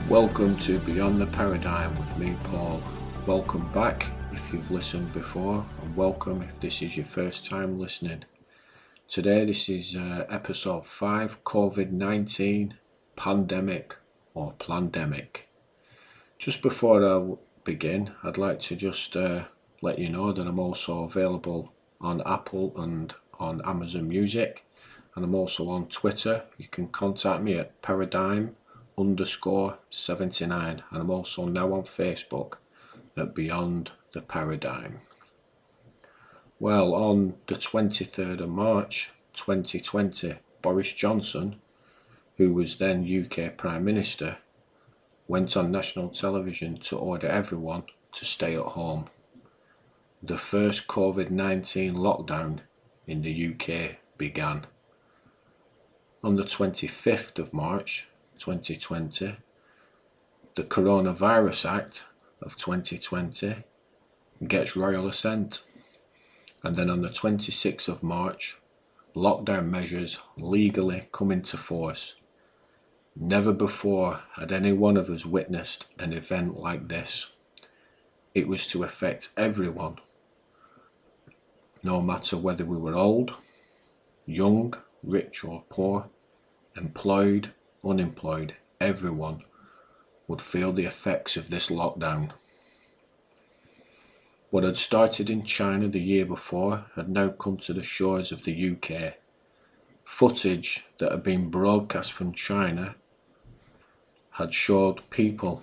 Welcome to Beyond the Paradigm with me, Paul. Welcome back if you've listened before, and welcome if this is your first time listening. Today this is episode 5, COVID-19 Pandemic or Plandemic. Just before I begin, I'd like to just let you know that I'm also available on Apple and on Amazon Music, and I'm also on Twitter. You can contact me at paradigm_79, and I'm also now on Facebook at Beyond the Paradigm. Well, on the 23rd of March 2020, Boris Johnson, who was then UK Prime Minister, went on national television to order everyone to stay at home. The first COVID-19 lockdown in the UK began. On the 25th of March 2020, the Coronavirus Act of 2020 gets royal assent, and then on the 26th of March, lockdown measures legally come into force. Never before had any one of us witnessed an event like this. It was to affect everyone, no matter whether we were old, young, rich or poor, employed, unemployed. Everyone would feel the effects of this lockdown. What had started in China the year before had now come to the shores of the UK. Footage that had been broadcast from China had showed people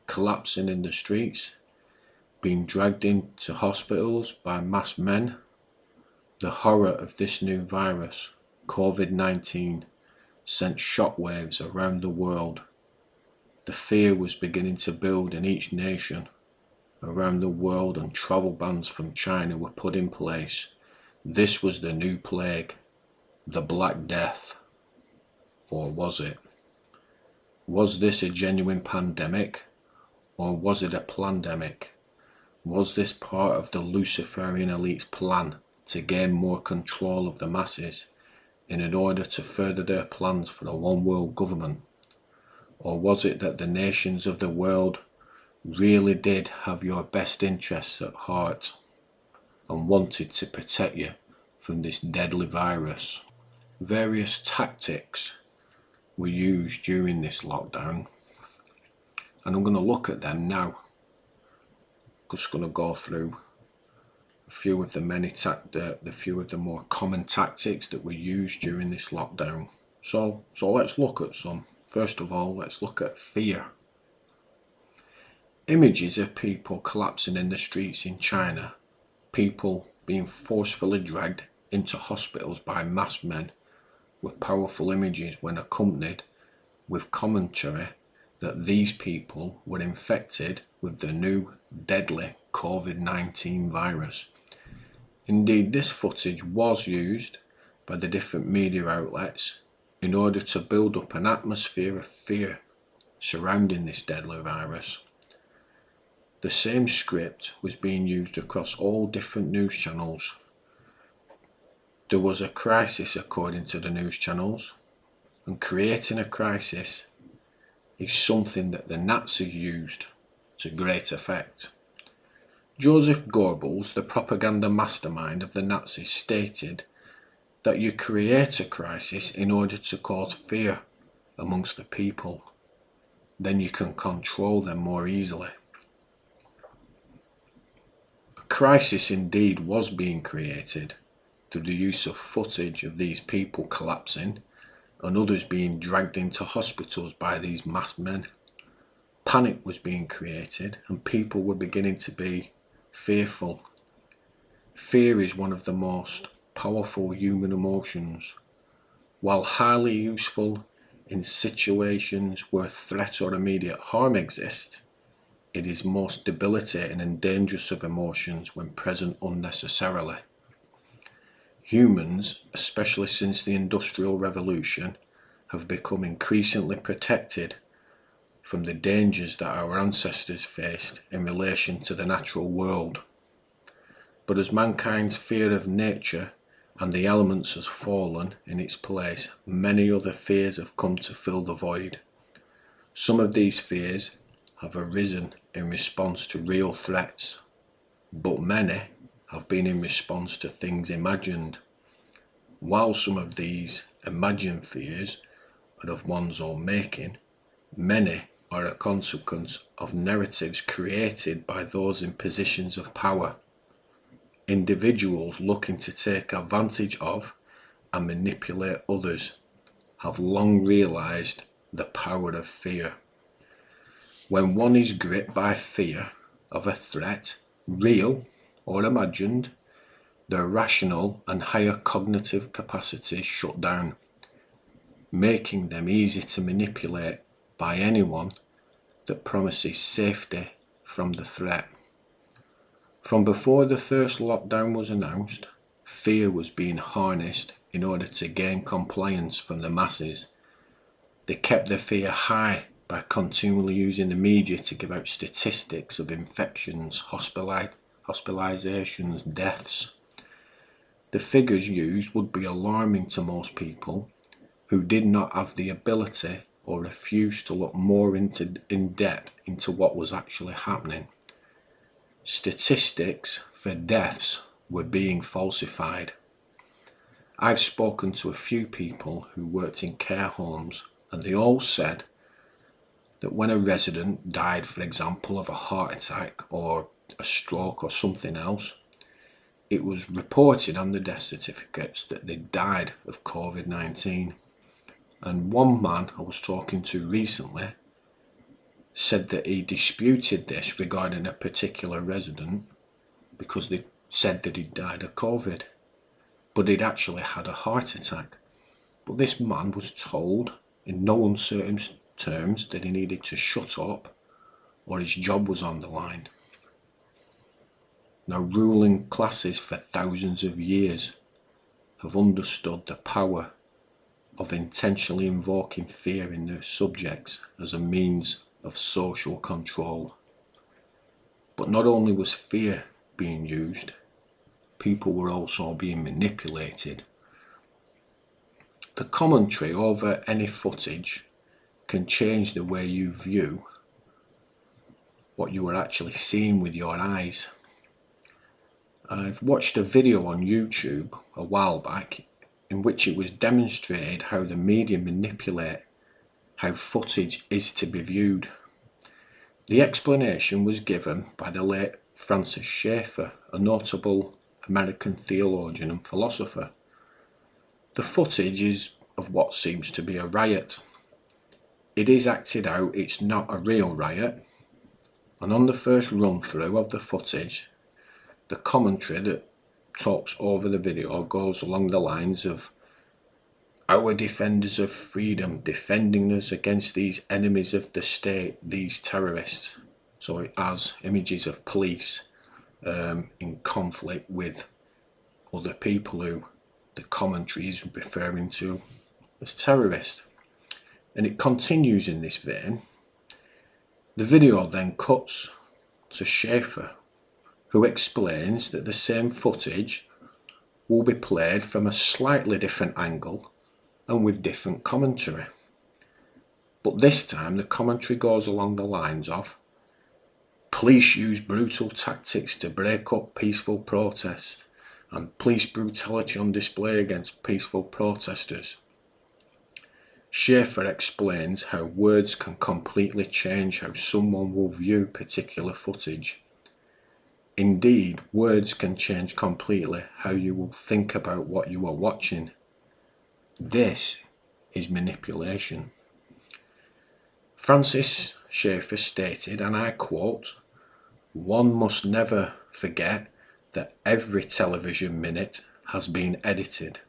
collapsing in the streets, being dragged into hospitals by masked men. The horror of this new virus, COVID-19, sent shockwaves around the world. The fear was beginning to build in each nation around the world, and travel bans from China were put in place. This was the new plague, the Black Death. Or was it? Was this a genuine pandemic, or was it a plandemic? Was this part of the Luciferian Elite's plan to gain more control of the masses in order to further their plans for a one-world government? Or was it that the nations of the world really did have your best interests at heart and wanted to protect you from this deadly virus? Various tactics were used during this lockdown, and I'm going to look at them now. Just going to go through a few of the few of the more common tactics that were used during this lockdown. So let's look at some. First of all, let's look at fear. Images of people collapsing in the streets in China, people being forcefully dragged into hospitals by masked men, were powerful images when accompanied with commentary that these people were infected with the new deadly COVID-19 virus. Indeed, this footage was used by the different media outlets in order to build up an atmosphere of fear surrounding this deadly virus. The same script was being used across all different news channels. There was a crisis according to the news channels, and creating a crisis is something that the Nazis used to great effect. Joseph Goebbels, the propaganda mastermind of the Nazis, stated that you create a crisis in order to cause fear amongst the people. Then you can control them more easily. A crisis indeed was being created through the use of footage of these people collapsing and others being dragged into hospitals by these masked men. Panic was being created and people were beginning to be fearful. Fear is one of the most powerful human emotions. While highly useful in situations where threat or immediate harm exists, it is most debilitating and dangerous of emotions when present unnecessarily. Humans, especially since the Industrial Revolution, have become increasingly protected from the dangers that our ancestors faced in relation to the natural world. But as mankind's fear of nature and the elements has fallen in its place, many other fears have come to fill the void. Some of these fears have arisen in response to real threats, but many have been in response to things imagined. While some of these imagined fears are of one's own making, many are a consequence of narratives created by those in positions of power. Individuals looking to take advantage of and manipulate others have long realized the power of fear. When one is gripped by fear of a threat, real or imagined, their rational and higher cognitive capacities shut down, making them easy to manipulate by anyone that promises safety from the threat. From before the first lockdown was announced, fear was being harnessed in order to gain compliance from the masses. They kept their fear high by continually using the media to give out statistics of infections, hospitalizations, deaths. The figures used would be alarming to most people who did not have the ability or refused to look more in depth into what was actually happening. Statistics for deaths were being falsified. I've spoken to a few people who worked in care homes, and they all said that when a resident died, for example, of a heart attack or a stroke or something else, it was reported on the death certificates that they died of COVID-19. And one man I was talking to recently said that he disputed this regarding a particular resident because they said that he died of COVID, but he'd actually had a heart attack. But this man was told in no uncertain terms that he needed to shut up or his job was on the line. Now, ruling classes for thousands of years have understood the power of intentionally invoking fear in their subjects as a means of social control. But not only was fear being used, people were also being manipulated. The commentary over any footage can change the way you view what you are actually seeing with your eyes. I've watched a video on YouTube a while back in which it was demonstrated how the media manipulate how footage is to be viewed. The explanation was given by the late Francis Schaeffer, a notable American theologian and philosopher. The footage is of what seems to be a riot. It is acted out, it's not a real riot, and on the first run through of the footage, the commentary that talks over the video goes along the lines of our defenders of freedom defending us against these enemies of the state, these terrorists. So it has images of police in conflict with other people who the commentary is referring to as terrorists. And it continues in this vein. The video then cuts to Schaeffer, who explains that the same footage will be played from a slightly different angle and with different commentary. But this time the commentary goes along the lines of police use brutal tactics to break up peaceful protests and police brutality on display against peaceful protesters. Schaeffer explains how words can completely change how someone will view particular footage. Indeed, words can change completely how you will think about what you are watching. This is manipulation. Francis Schaeffer stated, and I quote, "One must never forget that every television minute has been edited.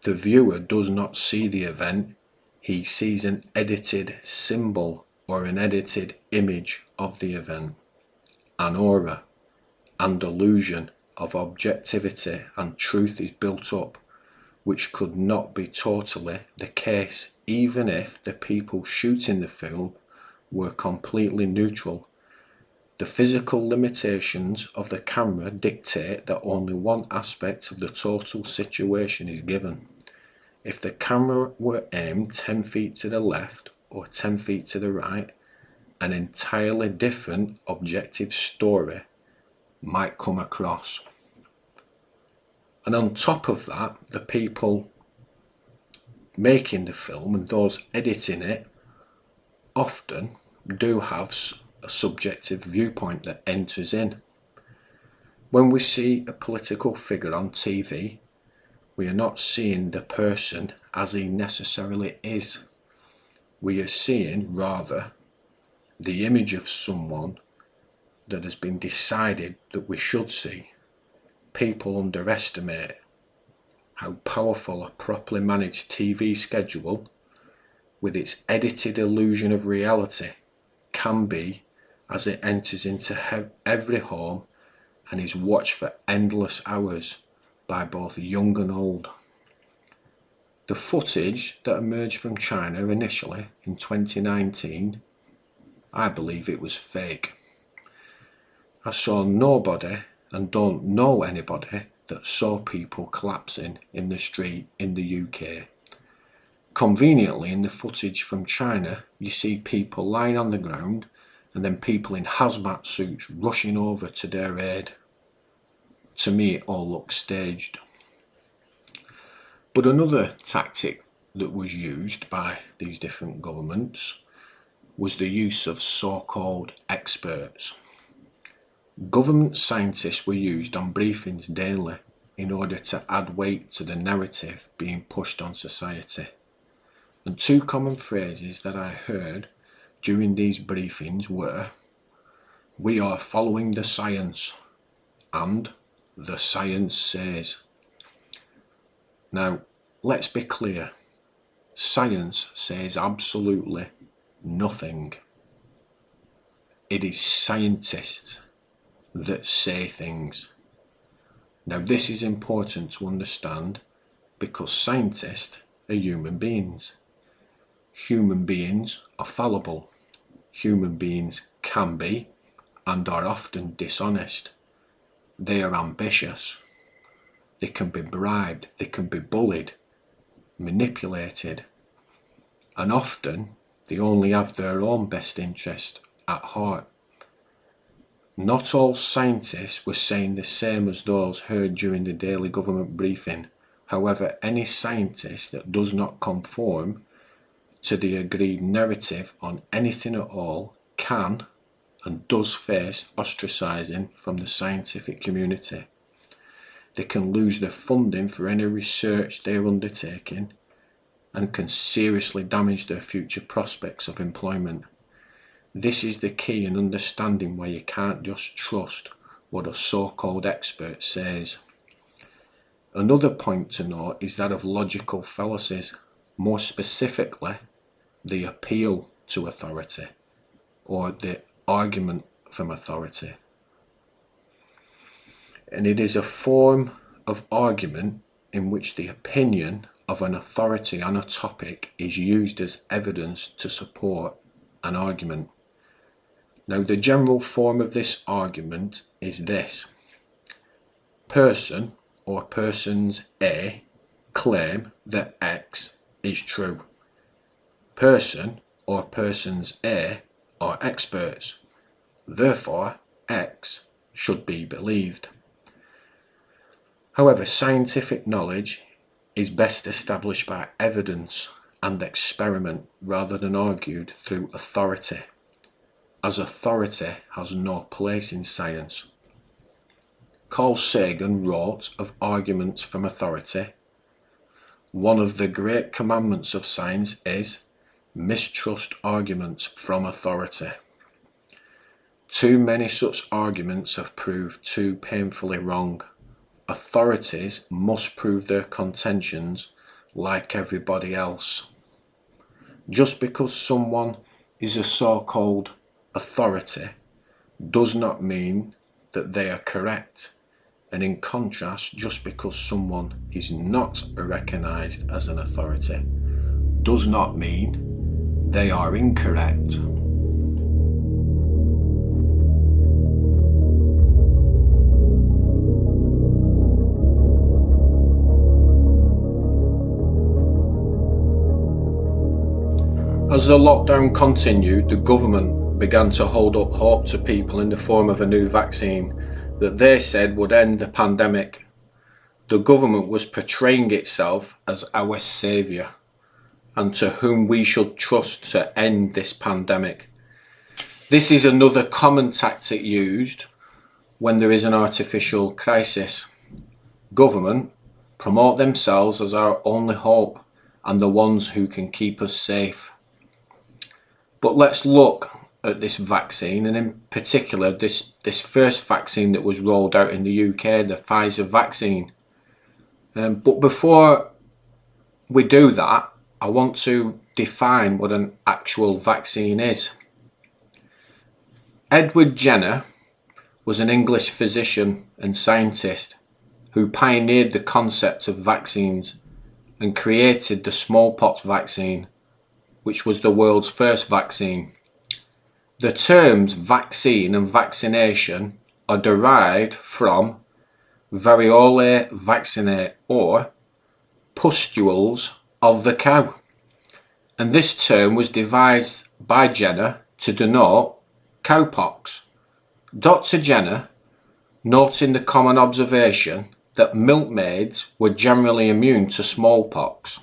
The viewer does not see the event, he sees an edited symbol or an edited image of the event. An aura and illusion of objectivity and truth is built up, which could not be totally the case even if the people shooting the film were completely neutral. The physical limitations of the camera dictate that only one aspect of the total situation is given. If the camera were aimed 10 feet to the left or 10 feet to the right, an entirely different objective story might come across. And on top of that, the people making the film and those editing it often do have a subjective viewpoint that enters in. When we see a political figure on TV, we are not seeing the person as he necessarily is. We are seeing, rather, the image of someone that has been decided that we should see. People underestimate how powerful a properly managed TV schedule, with its edited illusion of reality, can be as it enters into every home and is watched for endless hours by both young and old. The footage that emerged from China initially in 2019, I believe it was fake. I saw nobody and don't know anybody that saw people collapsing in the street in the UK. Conveniently, in the footage from China, you see people lying on the ground and then people in hazmat suits rushing over to their aid. To me, it all looks staged. But another tactic that was used by these different governments was the use of so-called experts. Government scientists were used on briefings daily in order to add weight to the narrative being pushed on society. And two common phrases that I heard during these briefings were, "We are following the science," and "the science says." Now, let's be clear. Science says absolutely nothing. It is scientists that say things. Now, this is important to understand because scientists are human beings. Human beings are fallible. Human beings can be and are often dishonest. They are ambitious. They can be bribed. They can be bullied, manipulated, and often they only have their own best interest at heart. Not all scientists were saying the same as those heard during the daily government briefing. However, any scientist that does not conform to the agreed narrative on anything at all can and does face ostracising from the scientific community. They can lose their funding for any research they are undertaking and can seriously damage their future prospects of employment. This is the key in understanding why you can't just trust what a so-called expert says. Another point to note is that of logical fallacies, more specifically, the appeal to authority or the argument from authority. And it is a form of argument in which the opinion of an authority on a topic is used as evidence to support an argument. Now, the general form of this argument is this: person or persons A claim that X is true. Person or persons A are experts. Therefore, X should be believed. However, scientific knowledge is best established by evidence and experiment rather than argued through authority, as authority has no place in science. Carl Sagan wrote of arguments from authority, "One of the great commandments of science is mistrust arguments from authority. Too many such arguments have proved too painfully wrong. Authorities must prove their contentions like everybody else." Just because someone is a so-called authority does not mean that they are correct. And in contrast, just because someone is not recognised as an authority does not mean they are incorrect. As the lockdown continued, the government began to hold up hope to people in the form of a new vaccine that they said would end the pandemic. The government was portraying itself as our saviour and to whom we should trust to end this pandemic. This is another common tactic used when there is an artificial crisis. Government promote themselves as our only hope and the ones who can keep us safe. But let's look at this vaccine, and in particular this first vaccine that was rolled out in the UK, the Pfizer vaccine. But before we do that, I want to define what an actual vaccine is. Edward Jenner was an English physician and scientist who pioneered the concept of vaccines and created the smallpox vaccine, which was the world's first vaccine. The terms vaccine and vaccination are derived from variole vaccinae, or pustules of the cow, and this term was devised by Jenner to denote cowpox. Dr. Jenner, noting the common observation that milkmaids were generally immune to smallpox,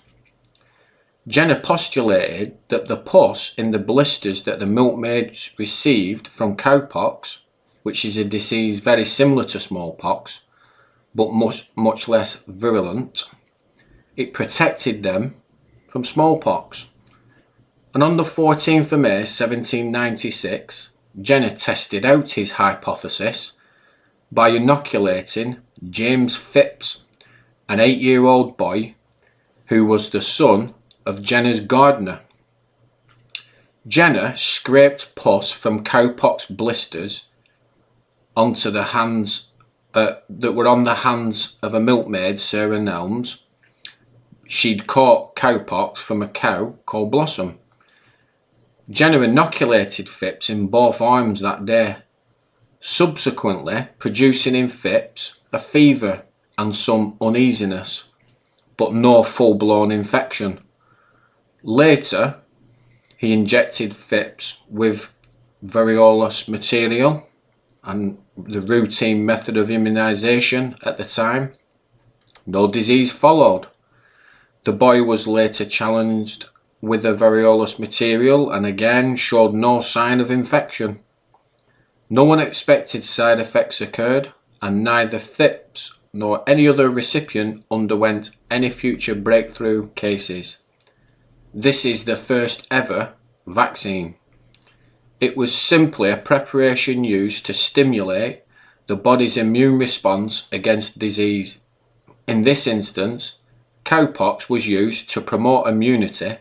Jenner postulated that the pus in the blisters that the milkmaids received from cowpox, which is a disease very similar to smallpox but much less virulent, it protected them from smallpox. And on the 14th of May 1796, Jenner tested out his hypothesis by inoculating James Phipps, an 8-year-old boy who was the son of Jenner's gardener. Jenner scraped pus from cowpox blisters onto the hands that were on the hands of a milkmaid, Sarah Nelms. She'd caught cowpox from a cow called Blossom. Jenner inoculated Phipps in both arms that day, subsequently producing in Phipps a fever and some uneasiness, but no full-blown infection. Later, he injected Phipps with variolous material, and the routine method of immunisation at the time. No disease followed. The boy was later challenged with the variolous material and again showed no sign of infection. No unexpected side effects occurred, and neither Phipps nor any other recipient underwent any future breakthrough cases. This is the first ever vaccine. It was simply a preparation used to stimulate the body's immune response against disease. In this instance, cowpox was used to promote immunity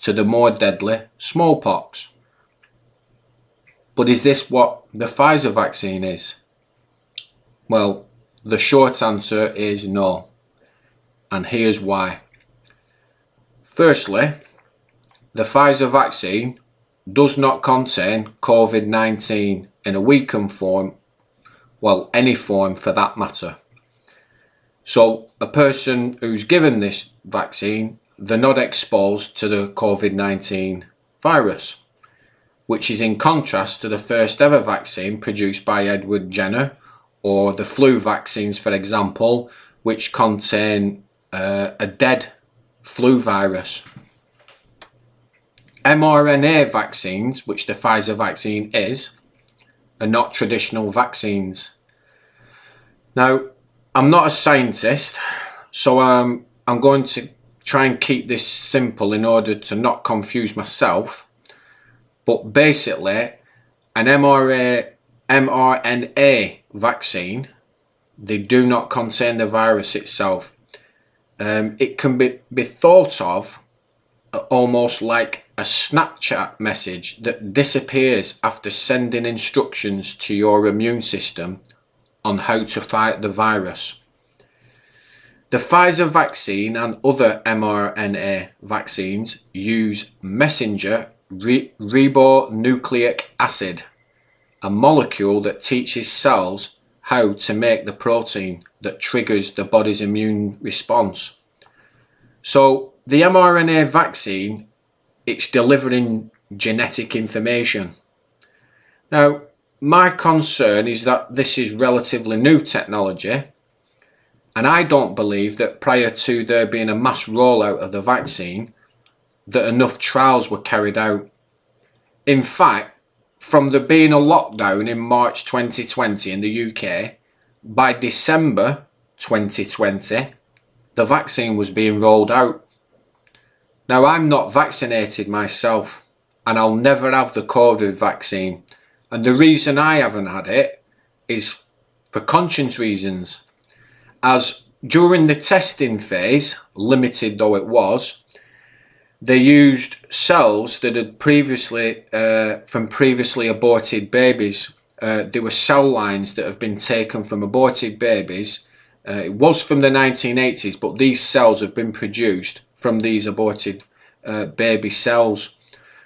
to the more deadly smallpox. But is this what the Pfizer vaccine is? Well, the short answer is no, and here's why. Firstly, the Pfizer vaccine does not contain COVID-19 in a weakened form, well, any form for that matter. So a person who's given this vaccine, they're not exposed to the COVID-19 virus, which is in contrast to the first ever vaccine produced by Edward Jenner, or the flu vaccines, for example, which contain a dead flu virus. mRNA vaccines, which the Pfizer vaccine is, are not traditional vaccines. Now, I'm not a scientist, so I'm going to try and keep this simple in order to not confuse myself. But basically, an mRNA vaccine, they do not contain the virus itself. It can be thought of almost like a Snapchat message that disappears after sending instructions to your immune system on how to fight the virus. The Pfizer vaccine and other mRNA vaccines use messenger ribonucleic acid, a molecule that teaches cells how to make the protein that triggers the body's immune response. So the mRNA vaccine it's delivering genetic information. Now, my concern is that this is relatively new technology, and I don't believe that prior to there being a mass rollout of the vaccine that enough trials were carried out. In fact, from there being a lockdown in March 2020 in the UK, by December 2020, the vaccine was being rolled out. Now, I'm not vaccinated myself, and I'll never have the COVID vaccine. And the reason I haven't had it is for conscience reasons. As during the testing phase, limited though it was, they used cells that had previously, from previously aborted babies. There were cell lines that have been taken from aborted babies. It was from the 1980s, but these cells have been produced from these aborted baby cells.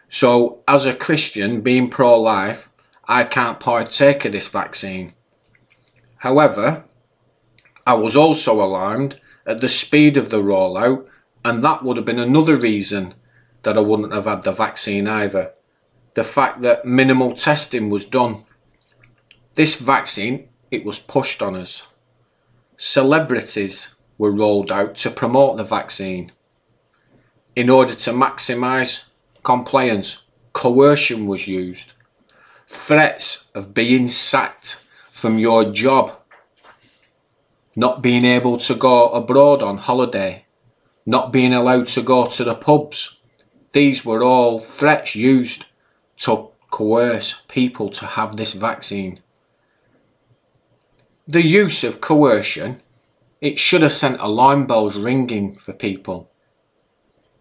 So as a Christian, being pro-life, I can't partake of this vaccine. However, I was also alarmed at the speed of the rollout, and that would have been another reason that I wouldn't have had the vaccine either. The fact that minimal testing was done. This vaccine, it was pushed on us. Celebrities were rolled out to promote the vaccine. In order to maximise compliance, coercion was used. Threats of being sacked from your job, not being able to go abroad on holiday, not being allowed to go to the pubs. These were all threats used to coerce people to have this vaccine. The use of coercion, it should have sent alarm bells ringing for people.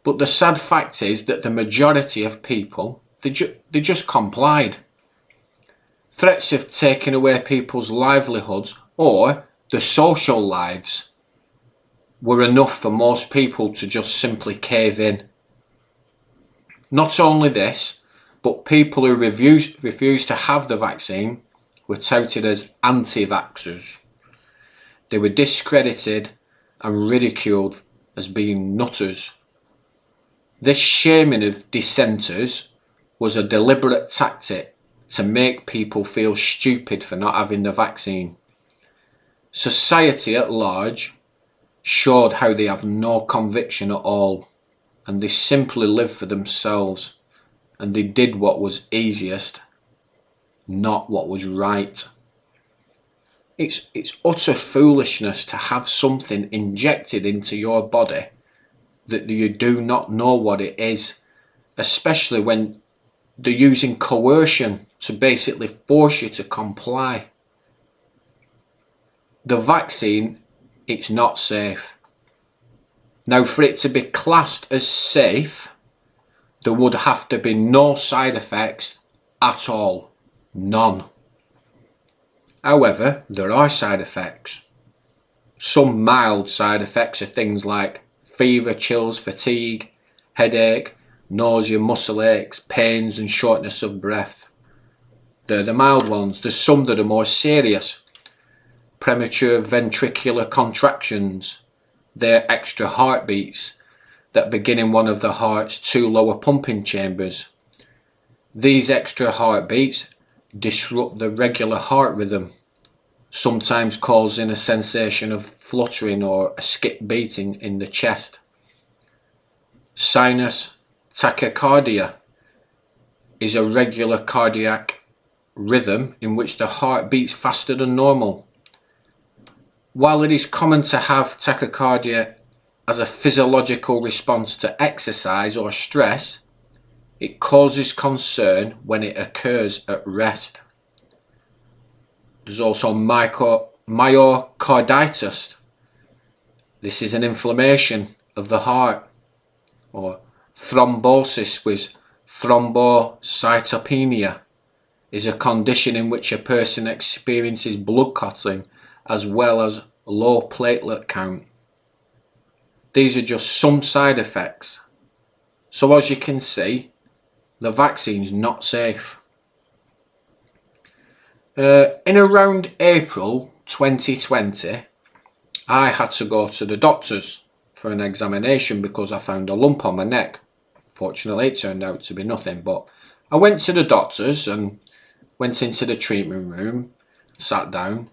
But the sad fact is that the majority of people, they just complied. Threats of taking away people's livelihoods or the social lives were enough for most people to just simply cave in. Not only this, but people who refused to have the vaccine were touted as anti-vaxxers. They were discredited and ridiculed as being nutters. This shaming of dissenters was a deliberate tactic to make people feel stupid for not having the vaccine. Society at large showed how they have no conviction at all, and they simply live for themselves, and they did what was easiest, not what was right. It's utter foolishness to have something injected into your body that you do not know what it is, especially when they're using coercion to basically force you to comply. The vaccine, it's not safe. Now, for it to be classed as safe, there would have to be no side effects at all. None. However, there are side effects. Some mild side effects are things like fever, chills, fatigue, headache, nausea, muscle aches, pains and shortness of breath. They're the mild ones. There's some that are more serious. Premature ventricular contractions. They're extra heartbeats that begin in one of the heart's two lower pumping chambers. These extra heartbeats disrupt the regular heart rhythm, sometimes causing a sensation of fluttering or a skip beating in the chest. Sinus tachycardia is a regular cardiac rhythm in which the heart beats faster than normal. While it is common to have tachycardia as a physiological response to exercise or stress, it causes concern when it occurs at rest. There's also myocarditis. This is an inflammation of the heart. Or thrombosis with thrombocytopenia is a condition in which a person experiences blood clotting as well as low platelet count. These are just some side effects. So as you can see, the vaccine's not safe. In around April 2020, I had to go to the doctors for an examination because I found a lump on my neck. Fortunately, it turned out to be nothing. But I went to the doctors and went into the treatment room, sat down.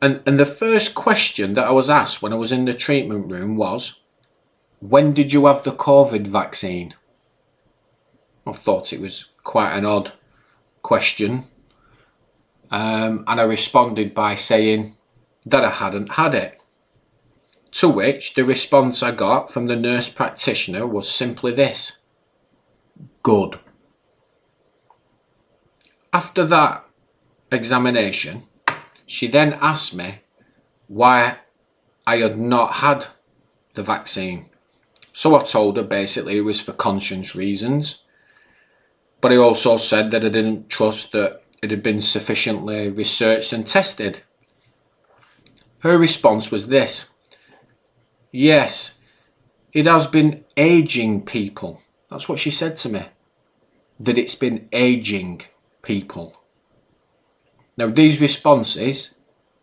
And the first question that I was asked when I was in the treatment room was, when did you have the COVID vaccine? I thought it was quite an odd question. And I responded by saying that I hadn't had it. To which the response I got from the nurse practitioner was simply this: good. After that examination, she then asked me why I had not had the vaccine. So I told her basically it was for conscience reasons, but I also said that I didn't trust that it had been sufficiently researched and tested. Her response was this: yes, it has been aging people. That's what she said to me, that it's been aging people. Now, these responses,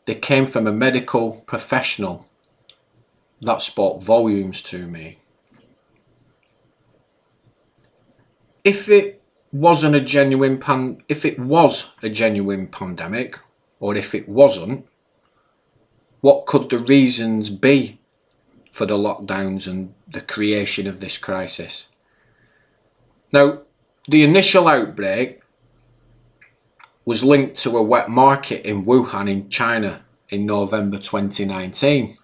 they came from a medical professional. That spoke volumes to me. If it was a genuine pandemic, or if it wasn't, what could the reasons be for the lockdowns and the creation of this crisis? Now, the initial outbreak was linked to a wet market in Wuhan in China in November 2019,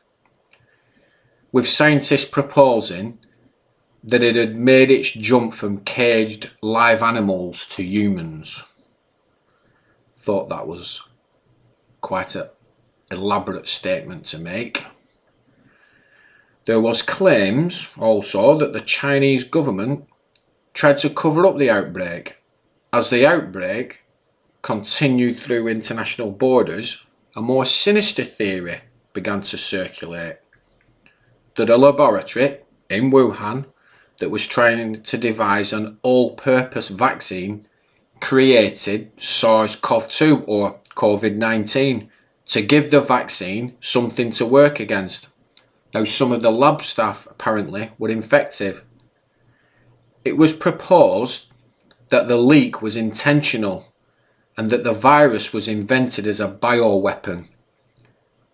with scientists proposing that it had made its jump from caged live animals to humans. Thought that was quite an elaborate statement to make. There was claims also that the Chinese government tried to cover up the outbreak. As the outbreak continued through international borders, a more sinister theory began to circulate, that a laboratory in Wuhan that was trying to devise an all-purpose vaccine created SARS-CoV-2 or COVID-19 to give the vaccine something to work against. Now, some of the lab staff apparently were infected. It was proposed that the leak was intentional and that the virus was invented as a bioweapon.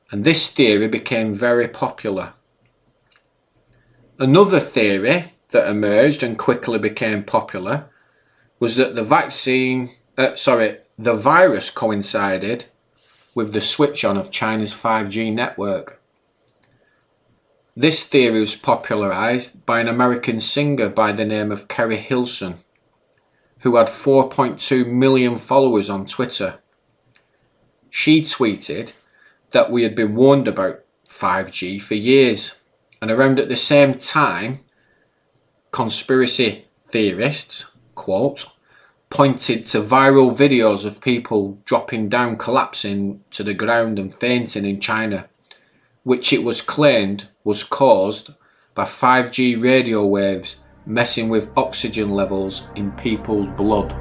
And this theory became very popular. Another theory that emerged and quickly became popular was that the virus coincided with the switch on of China's 5G network. This theory was popularized by an American singer by the name of Kerry Hilson, who had 4.2 million followers on Twitter. She tweeted that we had been warned about 5G for years, and around at the same time, conspiracy theorists, quote, pointed to viral videos of people dropping down, collapsing to the ground and fainting in China, which it was claimed was caused by 5G radio waves messing with oxygen levels in people's blood.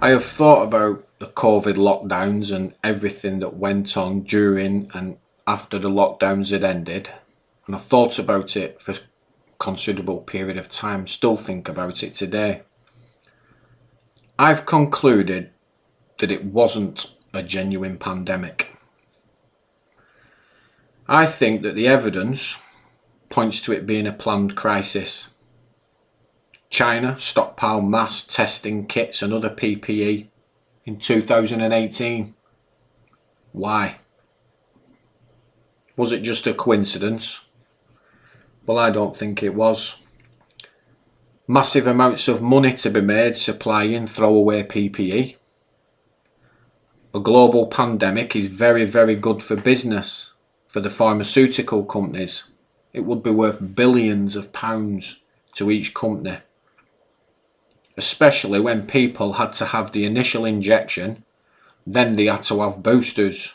I have thought about the COVID lockdowns and everything that went on during and after the lockdowns had ended, and I thought about it for a considerable period of time, still think about it today. I've concluded that it wasn't a genuine pandemic. I think that the evidence points to it being a planned crisis. China stockpiled mass testing kits and other PPE in 2018. Why? Was it just a coincidence? Well, I don't think it was. Massive amounts of money to be made supplying throwaway PPE. A global pandemic is very, very good for business, for the pharmaceutical companies. It would be worth billions of pounds to each company, especially when people had to have the initial injection, then they had to have boosters.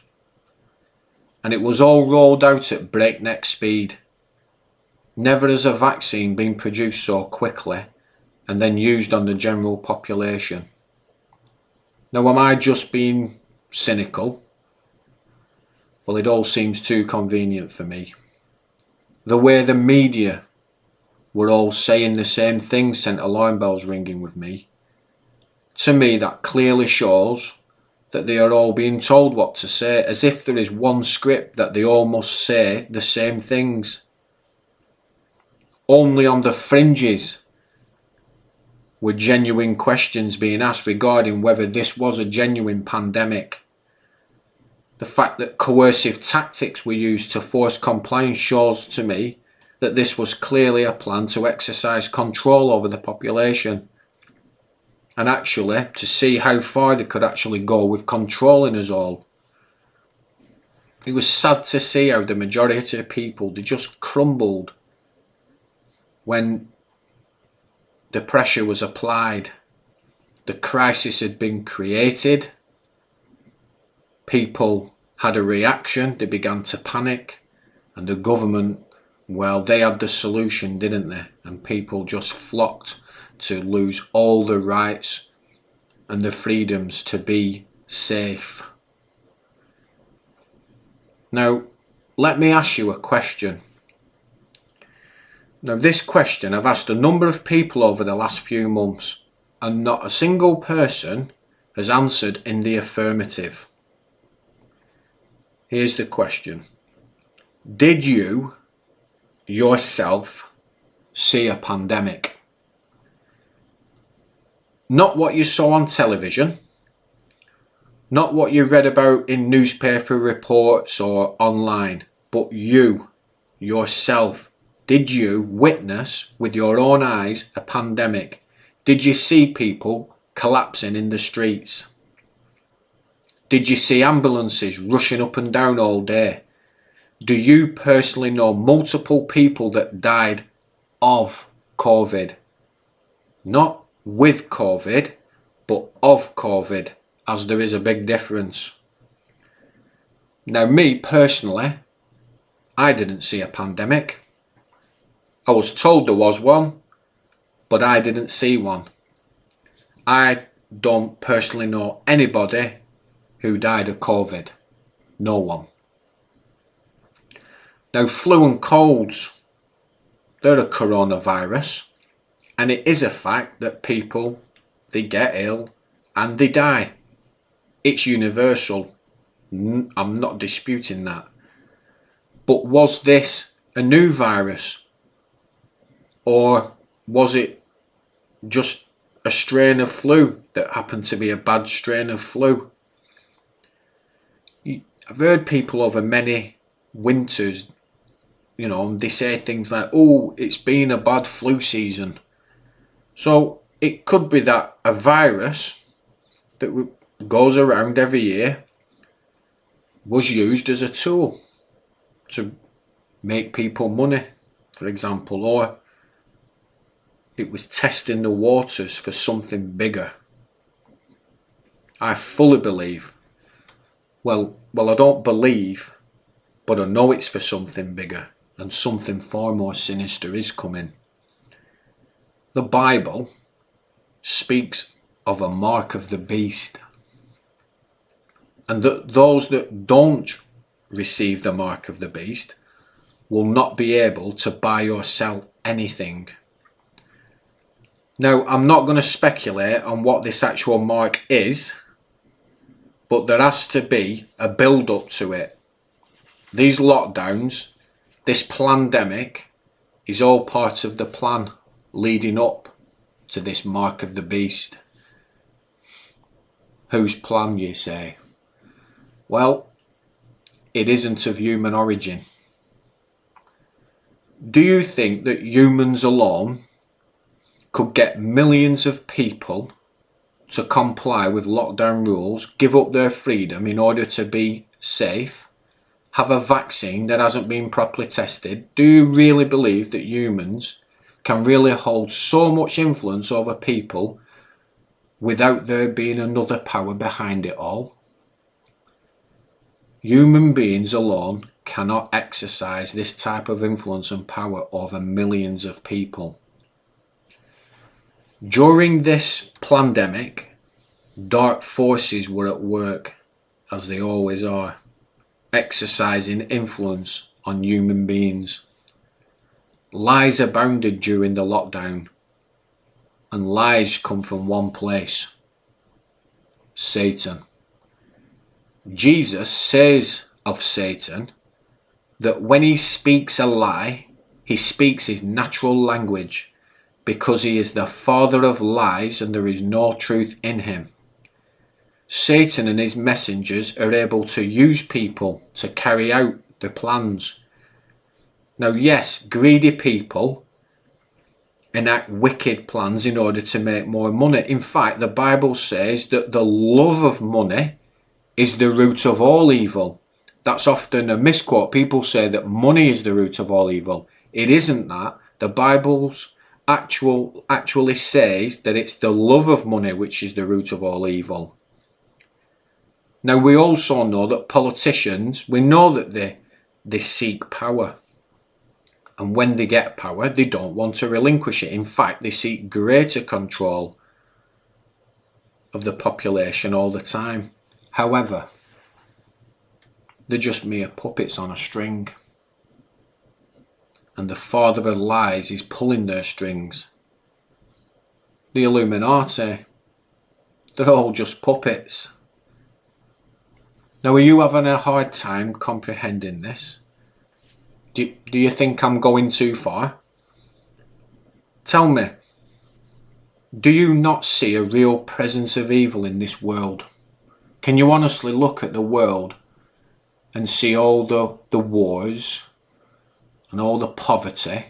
and it was all rolled out at breakneck speed. Never has a vaccine been produced so quickly and then used on the general population. Now, am I just being cynical? Well, it all seems too convenient for me. The way the media were all saying the same thing sent alarm bells ringing with me. To me, that clearly shows that they are all being told what to say, as if there is one script that they all must say the same things. Only on the fringes were genuine questions being asked regarding whether this was a genuine pandemic. The fact that coercive tactics were used to force compliance shows to me that this was clearly a plan to exercise control over the population, and actually to see how far they could actually go with controlling us all. It was sad to see how the majority of people, they just crumbled when the pressure was applied. The crisis had been created. People had a reaction, they began to panic, and the government, well, they had the solution, didn't they? And people just flocked to lose all the rights and the freedoms to be safe. Now, let me ask you a question. Now, this question I've asked a number of people over the last few months, and not a single person has answered in the affirmative. Here's the question. Did you yourself see a pandemic? Not what you saw on television, not what you read about in newspaper reports or online, but you yourself. Did you witness with your own eyes a pandemic? Did you see people collapsing in the streets? Did you see ambulances rushing up and down all day? Do you personally know multiple people that died of COVID? Not with COVID, but of COVID, as there is a big difference. Now, me personally, I didn't see a pandemic. I was told there was one, but I didn't see one. I don't personally know anybody who died of COVID. No one. Now, flu and colds, they're a coronavirus, and it is a fact that people, they get ill and they die. It's universal. I'm not disputing that. But was this a new virus? Or was it just a strain of flu that happened to be a bad strain of flu? I've heard people over many winters, and they say things like, oh, it's been a bad flu season. So it could be that a virus that goes around every year was used as a tool to make people money, for example, or it was testing the waters for something bigger. I fully believe, well, I don't believe, but I know it's for something bigger, and something far more sinister is coming. The Bible speaks of a mark of the beast, and that those that don't receive the mark of the beast will not be able to buy or sell anything. Now, I'm not going to speculate on what this actual mark is, but there has to be a build-up to it. These lockdowns, this plandemic, is all part of the plan leading up to this mark of the beast. Whose plan, you say? Well, it isn't of human origin. Do you think that humans alone could get millions of people to comply with lockdown rules, give up their freedom in order to be safe, have a vaccine that hasn't been properly tested? Do you really believe that humans can really hold so much influence over people without there being another power behind it all? Human beings alone cannot exercise this type of influence and power over millions of people. During this plandemic, dark forces were at work, as they always are, exercising influence on human beings. Lies abounded during the lockdown, and lies come from one place: Satan. Jesus says of Satan that when he speaks a lie, he speaks his natural language, because he is the father of lies and there is no truth in him. Satan and his messengers are able to use people to carry out the plans. Now, yes, greedy people enact wicked plans in order to make more money. In fact, the Bible says that the love of money is the root of all evil. That's often a misquote. People say that money is the root of all evil. It isn't that. The Bible's actually says that it's the love of money which is the root of all evil. Now, we also know that politicians, we know that they seek power. And when they get power, they don't want to relinquish it. In fact, they seek greater control of the population all the time. However, they're just mere puppets on a string. And the father of lies is pulling their strings. The Illuminati, they're all just puppets. Now, are you having a hard time comprehending this? Do you think I'm going too far? Tell me, do you not see a real presence of evil in this world? Can you honestly look at the world and see all the wars and all the poverty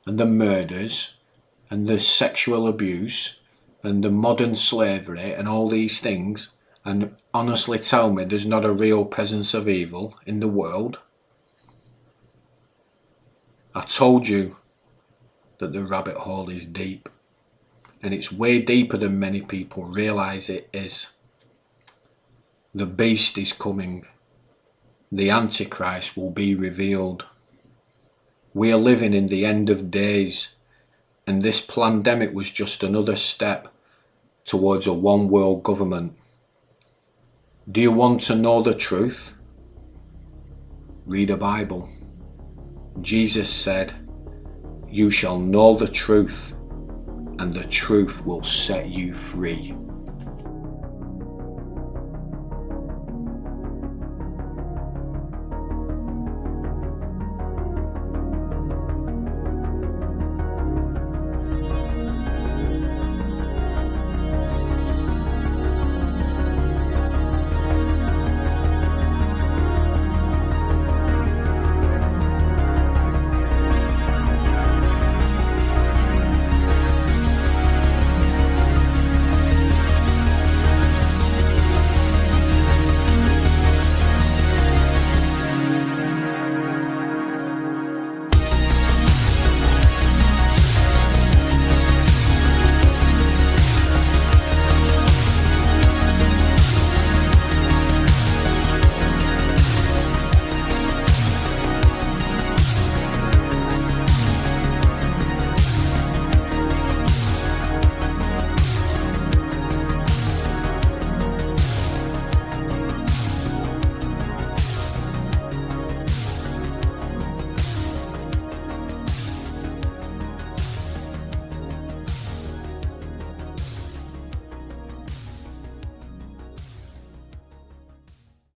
and the murders and the sexual abuse and the modern slavery and all these things, and honestly tell me there's not a real presence of evil in the world? I told you that the rabbit hole is deep, and it's way deeper than many people realise it is. The beast is coming. The Antichrist will be revealed. We are living in the end of days, and this plandemic was just another step towards a one world government. Do you want to know the truth? Read a Bible. Jesus said, "You shall know the truth, and the truth will set you free."